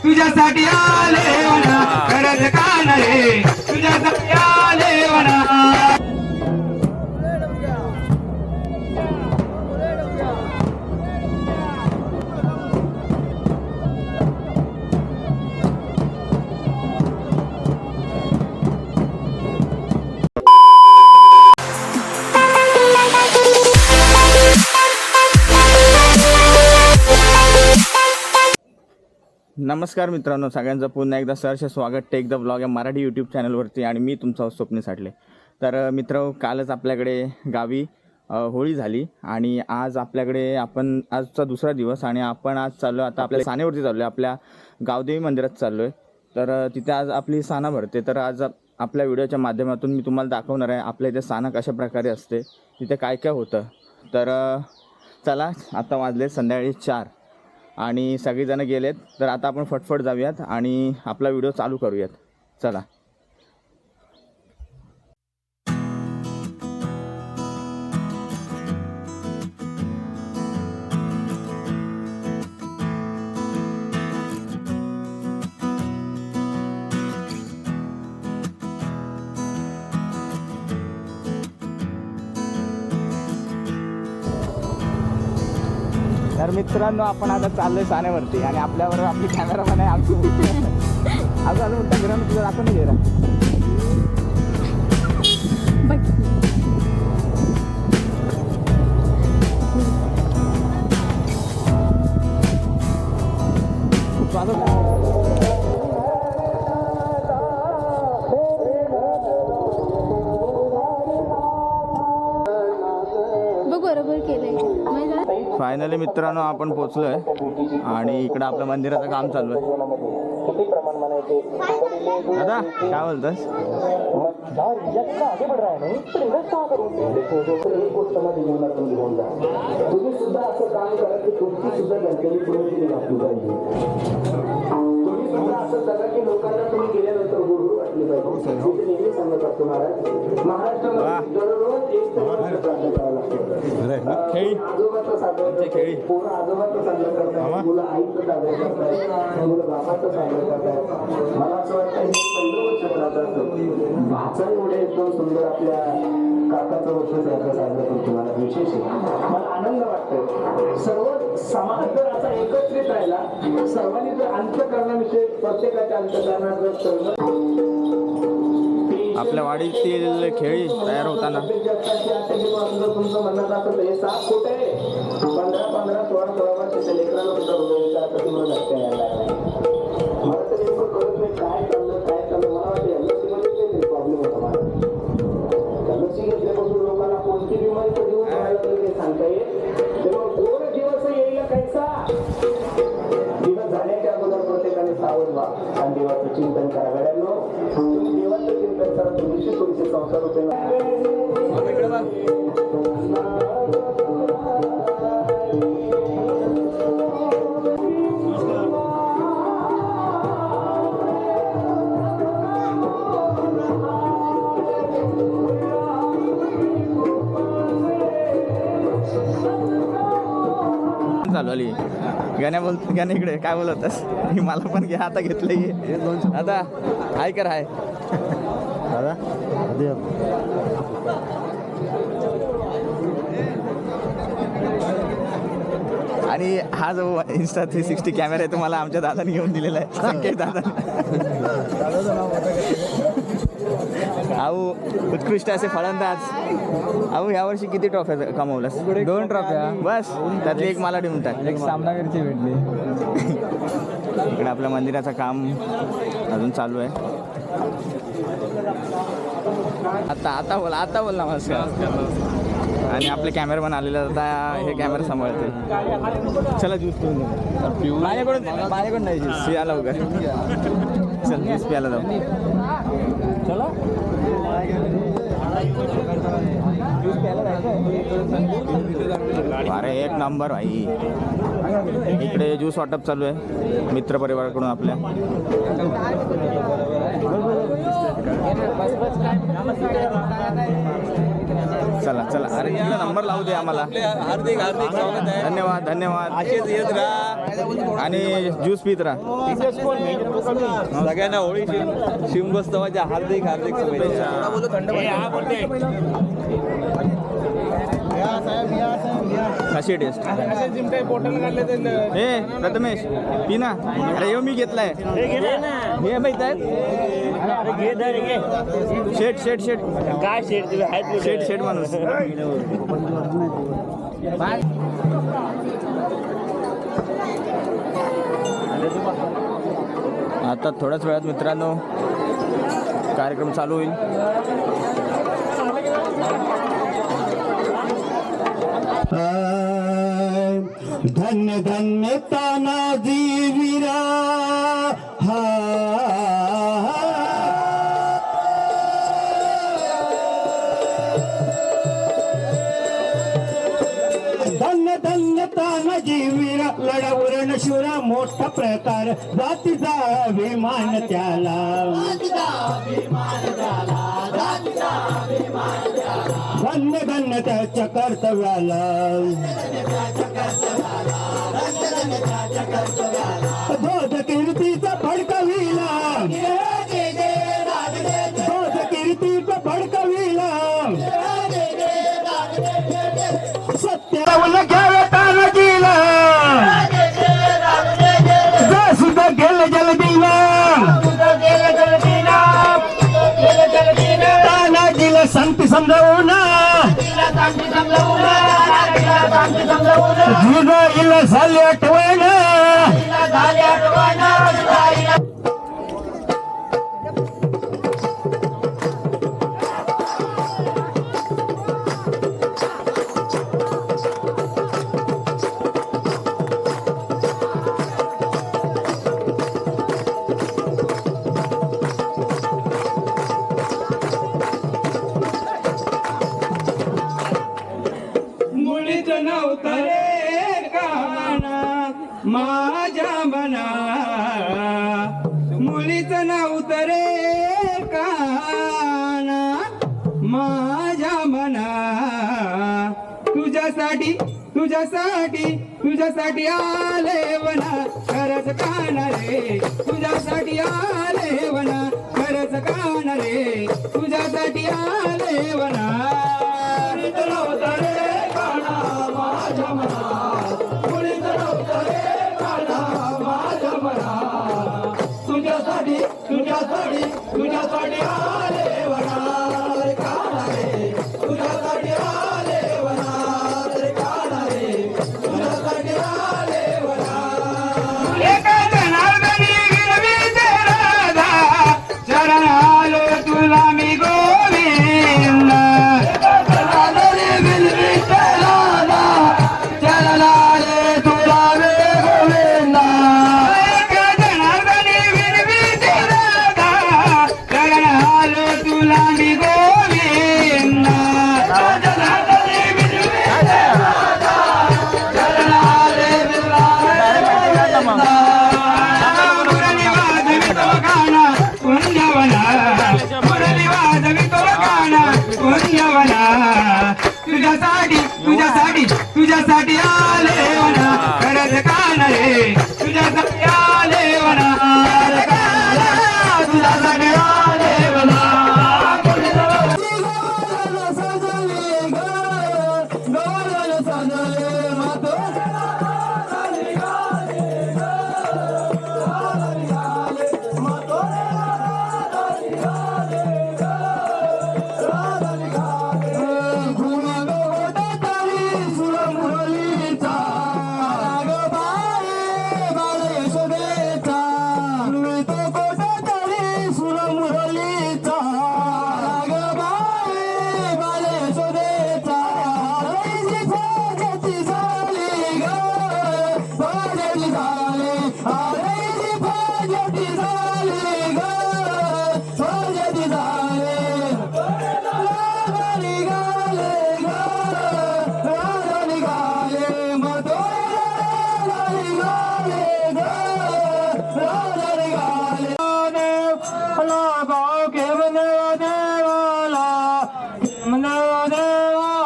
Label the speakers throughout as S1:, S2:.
S1: तुझ्यासाठी आले म्हणा गरज का नाही तुझ्यासाठी आले म्हणा.
S2: नमस्कार मित्रांनो, सगळ्यांचं पुन्हा एकदा सहर्ष स्वागत टेक द ब्लॉग या मराठी यूट्यूब चॅनलवरती. आणि मी तुमचा स्वप्नील साठले. तर मित्र, कालच आपल्याकडे गावी होळी झाली आणि आज आपल्याकडे आजचा दुसरा दिवस आणि आपण आज चाललो आता आपल्या सानेवरती चाललो आहे, आपल्या गावदेवी मंदिरात चाललो आहे. तर तिथे आज आपली साना भरते. तर आज आपल्या व्हिडिओच्या माध्यमातून मी तुम्हाला दाखवणार आहे आपल्या इथे साना कशा प्रकारे असते, तिथे काय काय होतं. तर चला, आता वाजले संध्याकाळी 4 आणि सगळेजण गेलेत. तर आता आपण फटफट जाऊयात आणि आपला व्हिडिओ चालू करूयात. चला. तर मित्रांनो, आपण आता चाललोय सानेवरती आणि आपल्याबरोबर आपली कॅमेरामॅन आहे आमची. अजून मोठा ग्राउंड तुझं दाखवून घे. फायनली मित्रांनो, आपण पोचलोय आणि इकडं आपल्या मंदिराचं काम चालू आहे. दादा, काय बोलतोस?
S3: एकदम सुंदर आपल्या काकाचं वर्ष साजरा करतो. मला विशेष मला आनंद वाटतोय. सर्व समाज जर असा एकत्रित राहिला, सर्वांनी जर अंतःकरणाविषयी प्रत्येकाच्या अंतःकरणात जर
S2: आपल्या वाडीतील खेळी तयार होताना
S3: तुमचं म्हणणं असं हे 7 फूट आहे, 15, 16 वर्षाच्या लेकरांना सुद्धा तुम्हाला धक्का यायला लागला. मला तर नेमकं कळत नाही काय चाललं. मला वाटतं एलसीमध्ये प्रॉब्लेम होता. मला लसी घेतल्यापासून लोकांना कोणती बिमारी कधी होऊन राहिलं तरी ते सांगता येईल. तेव्हा गोड दिवस येईल कैसा दिवस झाल्याच्या अगोदर प्रत्येकाने सावध व्हा आणि देवाचं चिंतन करा. गड्यांनो, देवाचं चिंतन करा. तुमची तुमचे संसार होते.
S2: चालू आली गाण्या इकडे काय बोलतस? मला पण घ्या, आता घेतलं घे. आता हाय कर हाय दादा. आणि हा जो Insta 360 कॅमेरा आहे तुम्हाला आमच्या दादाने घेऊन दिलेला आहे, संकेत दादा. अहो, उत्कृष्ट असे फलंदाज. अहो, यावर्षी किती ट्रॉफ्या कमवल्यास?
S4: 2 ट्रॉफ्या
S2: बस. त्यातली एक मला देऊन टाक.
S4: एक सामनावीरची भेटली.
S2: इकडे आपल्या मंदिराचं काम अजून चालू आहे. आता बोल नमस्कार. आणि आपले कॅमेरामॅन आलेले आता हे कॅमेरा सांभाळते. चला ज्यूस पिऊन माझ्याकडून नाही ज्यूस प्यायला वगैरे. चल ज्यूस प्यायला जाऊ. चला अरे एक नंबर भाई. इकडे ज्यूस वाटप चालू आहे मित्रपरिवाराकडून आपल्या. चला चला, अरे तुझा नंबर लावू दे आम्हाला.
S5: हार्दिक हार्दिक स्वागत आहे.
S2: धन्यवाद धन्यवाद.
S5: असेच येत राहा
S2: आणि ज्यूस पित राहा.
S5: सगळ्यांना होळी शिमगोत्सवाच्या हार्दिक हार्दिक शुभेच्छा.
S2: कशी टेस्ट? हे प्रथमेश पी ना. अरे येऊ मी घेतलाय. हे माहित आहे शेट शेट शेट
S5: काय
S2: शेट शेट माणूस. आता थोड्याच वेळात मित्रांनो कार्यक्रम चालू होईल.
S3: धन्य धन्य तानाजी वीरा धन्य धन्य तानाजी वीरा लढावरण शुरा मोठा प्रकार जातीचा अभिमान त्याला धन्य धन्य त्याच्या कर्तव्याला ध्वज कीर्तीचा फडकविला ध्वज कीर्तीचा फडकविला सत्यावल घ्यावे तानाजीला जा सुद्धा गेल जलदीला तानाजीला सांगती समजावून जुगाईला झाली आठवण मुळीच नव्हतं रे काना माझ्या मना मुळीच नव्हतं रे काना माझ्या मना तुझ्यासाठी तुझ्यासाठी तुझ्यासाठी आले वना खरंच काना रे तुझ्यासाठी आले वना खरंच काना रे तुझ्यासाठी आले वना तुझ्यासाठी तुझ्यासाठी तुझ्यासाठी आले वना रे काना रे तुझ्यासाठी आले वना रे काना रे तुझ्यासाठी आले वना एका जनार्दनी गिरवीचे राधा चरण आलो तुला मी गोविंद एका जनार्दनी गिरवीचे राधा चरण आले तुला मी गोविंद एका जनार्दनी गिरवीचे राधा चरण आलो तुला मी गोविंद जनार्दनी गिरवीचे राधा चरण आले तुला मुरली वाजवी तो गाणा कुंजवना मुरली वाजवी तो गाणा कुंजवना तुझ्यासाठी तुझ्यासाठी तुझ्यासाठी आले वना खरंच कान रे तुझ्यासाठी आले वना रे काना तुझ्यासाठी आले वना देवाला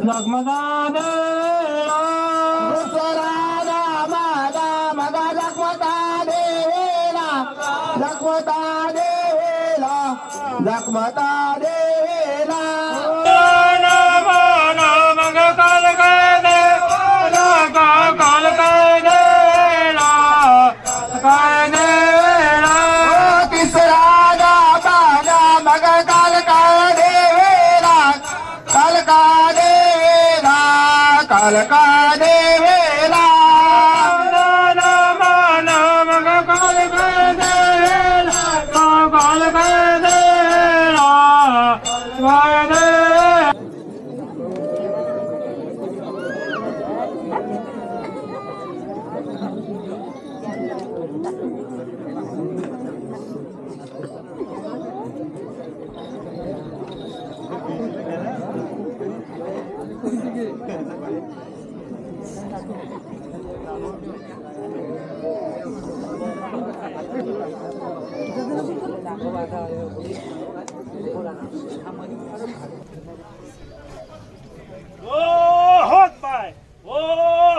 S3: जगमगा देला दुसरा मगा मगा जगमगा देला जगमगा देला जगमगा देला कालका देवेला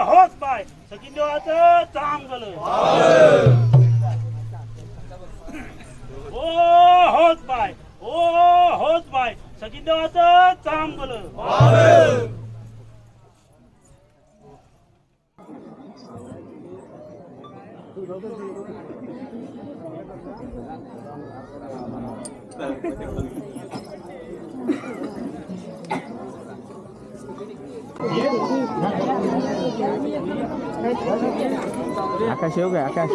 S6: होत बाय सगळी देवाचं चांगलं होत बाय सगळी देवाचं चांगलं
S2: आकाश येऊ काय आकाश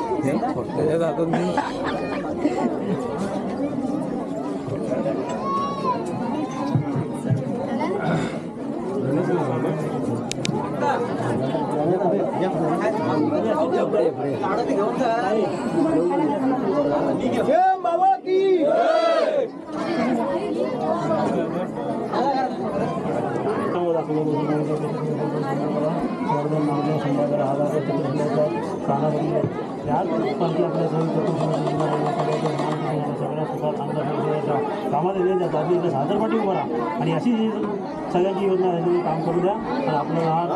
S6: सादरपाठी उभा राहा आणि अशी सगळ्यांची योजना काम करू द्या आणि आपलं हर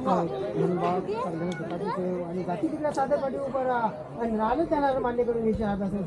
S6: हर महादेव
S3: आणि जाती तिकडे सादरपाठी उभा राहा आणि राहिलं त्याला मान्य करून घ्यायचे हात असेल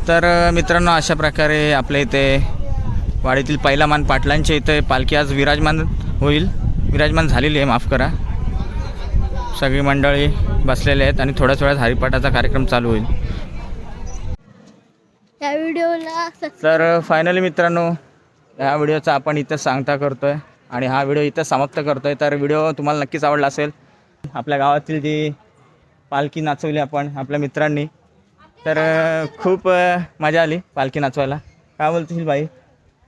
S2: तर मित्रांनो, अशा प्रकारे आपल्या इथे वाडीतील पहिला मान पाटलांच्या इथे पालखी आज विराजमान झालेली आहे, माफ करा. सगळी मंडळी बसलेले आहेत आणि थोड्याच वेळात हरिपाठाचा कार्यक्रम चालू होईल.
S7: या व्हिडिओला
S2: तर फायनली मित्रांनो, ह्या व्हिडिओचा आपण इथं सांगता करतो आहे आणि हा व्हिडिओ इथं समाप्त करतो आहे. तर व्हिडिओ तुम्हाला नक्कीच आवडला असेल. आपल्या गावातील जी पालखी नाचवली आपण आपल्या मित्रांनी, तर खूप मजा आली पालखी नाचवायला. काय बोलतील भाई,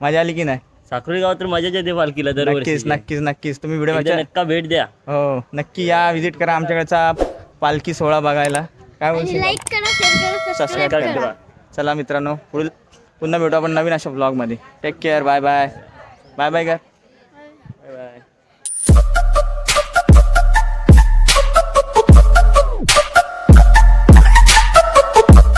S2: मजा आली की नाही?
S8: साखरोली गावात तर मजाच येते पालखीला दरवर्षी.
S2: नक्कीच तुम्ही व्हिडिओ
S8: नक्का भेट द्या.
S2: हो, नक्की या, व्हिजिट करा आमच्याकडचा पालखी सोहळा बघायला. काय बोलशील?
S7: लाईक करा, शेअर करा,
S2: सबस्क्राईब
S7: सबस्क्राईब
S2: करा. चला मित्रांनो, पुन्हा भेटू आपण नवीन अशा ब्लॉगमध्ये. Take care, bye bye. Bye bye कर.